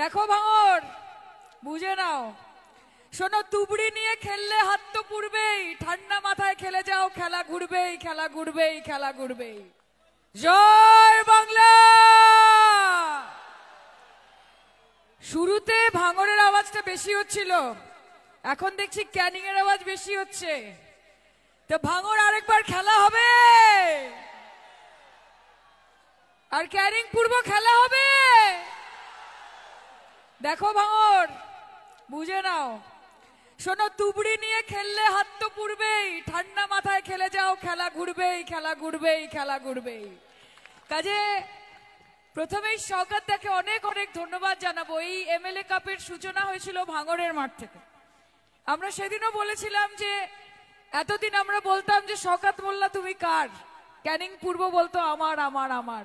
দেখো ভাঙর, বুঝে নাও। শোনো, তুবড়ি নিয়ে খেললে হাত তো পুড়বেই। ঠান্ডা মাথায় খেলে যাও, খেলা ঘুরবেই, খেলা ঘুরবেই, খেলা ঘুরবেই। জয় বাংলা। শুরুতে ভাঙরের আওয়াজটা বেশি হচ্ছিল, এখন দেখছি ক্যানিং এর আওয়াজ বেশি হচ্ছে। তো ভাঙর আরেকবার খেলা হবে, আর ক্যানিং পূর্ব খেলা হবে। দেখো ভাঙর, বুঝে নাও। শোনো, তুবড়ি নিয়ে খেললে হাত তো পুড়বেই। ঠান্ডা মাথায় খেলে যাও, খেলা ঘুরবেই, খেলা ঘুরবেই, খেলা ঘুরবেই। কাজে প্রথমেই শওকতদাকে অনেক অনেক ধন্যবাদ জানাবো। এই এমএলএ কাপের সূচনা হয়েছিল ভাঙরের মাঠ থেকে। আমরা সেদিনও বলেছিলাম যে এতদিন আমরা বলতাম যে শওকত মোল্লা তুমি কার, ক্যানিং পূর্ব বলতো আমার আমার আমার।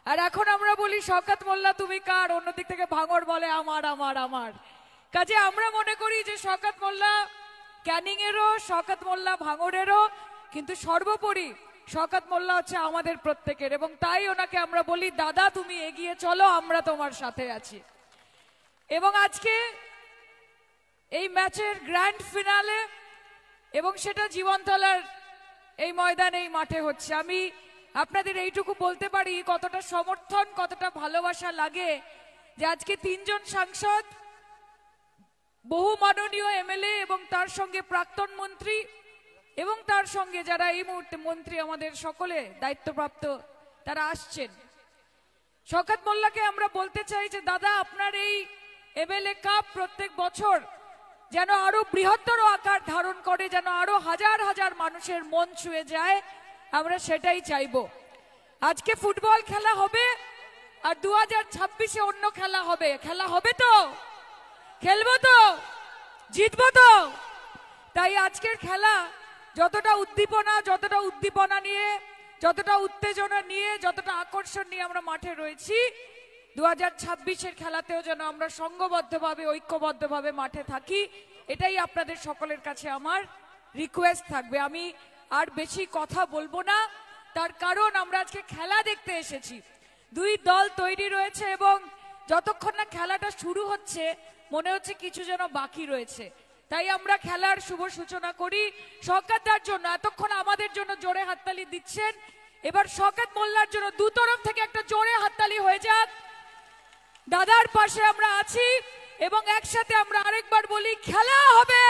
আর এখন আমরা বলি শওকত মোল্লা তুমি কার, অন্যদিক থেকে ভাঙর বলে আমার আমার আমার। কাজে আমরা মনে করি যে শওকত মোল্লা ক্যানিং এরও, শওকত মোল্লা ভাঙরেরও, কিন্তু সর্বোপরি শওকত মোল্লা হচ্ছে আমাদের প্রত্যেকের। এবং তাই ওনাকে আমরা বলি দাদা তুমি এগিয়ে চলো, আমরা তোমার সাথে আছি। এবং আজকে এই ম্যাচের গ্র্যান্ড ফিনালে, এবং সেটা জীবনতলার এই ময়দানে, এই মাঠে হচ্ছে। আমি আপনাদের এইটুকু বলতে পারি কতটা সমর্থন, কতটা ভালোবাসা লাগে যে আজকে তিনজন সাংসদ, বহু মাননীয় এমএলএ এবং তার সঙ্গে প্রাক্তন মন্ত্রী এবং তার সঙ্গে যারা এই মুহূর্তে মন্ত্রী আমাদের সকলে দায়িত্বপ্রাপ্ত, তারা আসছেন। শওকত মোল্লাকে আমরা বলতে চাই যে দাদা আপনার এই এমএলএ কাপ প্রত্যেক বছর যেন আরো বৃহত্তর আকার ধারণ করে, যেন আরো হাজার হাজার মানুষের মন ছুঁয়ে যায়, আমরা সেটাই চাইবো। আজকে ফুটবল খেলা হবে, আর 2026-এ অন্য খেলা হবে। খেলা হবে তো, খেলবো তো, জিতবো তো। তাই আজকের খেলা যতটা উদ্দীপনা নিয়ে, যতটা উত্তেজনা নিয়ে, যতটা আকর্ষণ নিয়ে আমরা মাঠে রয়েছি, 2026-এর খেলাতেও যেন আমরা সংঘবদ্ধভাবে, ঐক্যবদ্ধভাবে মাঠে থাকি, এটাই আপনাদের সকলের কাছে আমার রিকোয়েস্ট থাকবে। আমি আর বেশি কথা বলবো না, তার কারণ আমরা আজকে খেলা দেখতে এসেছি। দুই দল তৈরি রয়েছে এবং যতক্ষণ না খেলাটা শুরু হচ্ছে মনে হচ্ছে কিছু যেন বাকি রয়েছে। তাই আমরা খেলার শুভ সূচনা করি। শওকতদার জন্য এতক্ষণ আমাদের জন্য জোরে হাততালি দিচ্ছেন, এবার শওকত মোল্লার জন্য দু তরফ থেকে একটা জোরে হাততালি হয়ে যাক। দাদার পাশে আমরা আছি এবং একসাথে আমরা আরেকবার বলি খেলা হবে।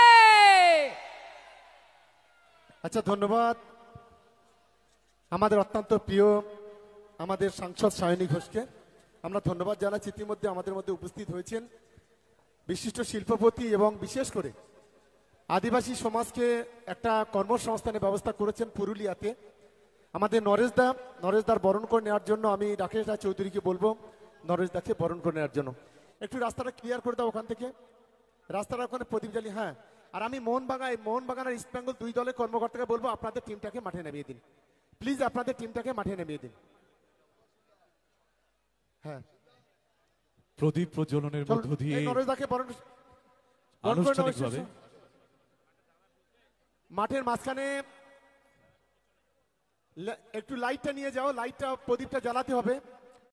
আচ্ছা, ধন্যবাদ আমাদের অত্যন্ত প্রিয় আমাদের সাংসদ সায়নী ঘোষকে। আমরা ধন্যবাদ জানাচ্ছি। ইতিমধ্যে আমাদের মধ্যে উপস্থিত হয়েছেন বিশিষ্ট শিল্পপতি এবং বিশেষ করে আদিবাসী সমাজকে একটা কর্মসংস্থানের ব্যবস্থা করেছেন পুরুলিয়াতে আমাদের নরেশদার বরণ করে নেওয়ার জন্য আমি রাকেশ রায় চৌধুরীকে বলবো নরেশদাকে বরণ করে নেওয়ার জন্য। একটু রাস্তাটা ক্লিয়ার করে দাও ওখান থেকে, রাস্তাটা ওখানে প্রদীপ জ্বালি। হ্যাঁ, আর আমি মোহনবাগান আর ইস্ট বেঙ্গল দুই দলের কর্মকর্তাকে বলবো আপনাদের টিমটাকে মাঠে নামিয়ে দিন, প্লিজ আপনাদের টিমটাকে মাঠে নামিয়ে দিন। হ্যাঁ, প্রদীপ প্রজ্বলনের মধ্য দিয়ে নরেশদাকে আনুষ্ঠানিকভাবে মাঠের মাঝখানে একটু লাইটটা নিয়ে যাও, লাইটটা প্রদীপটা জ্বালাতে হবে।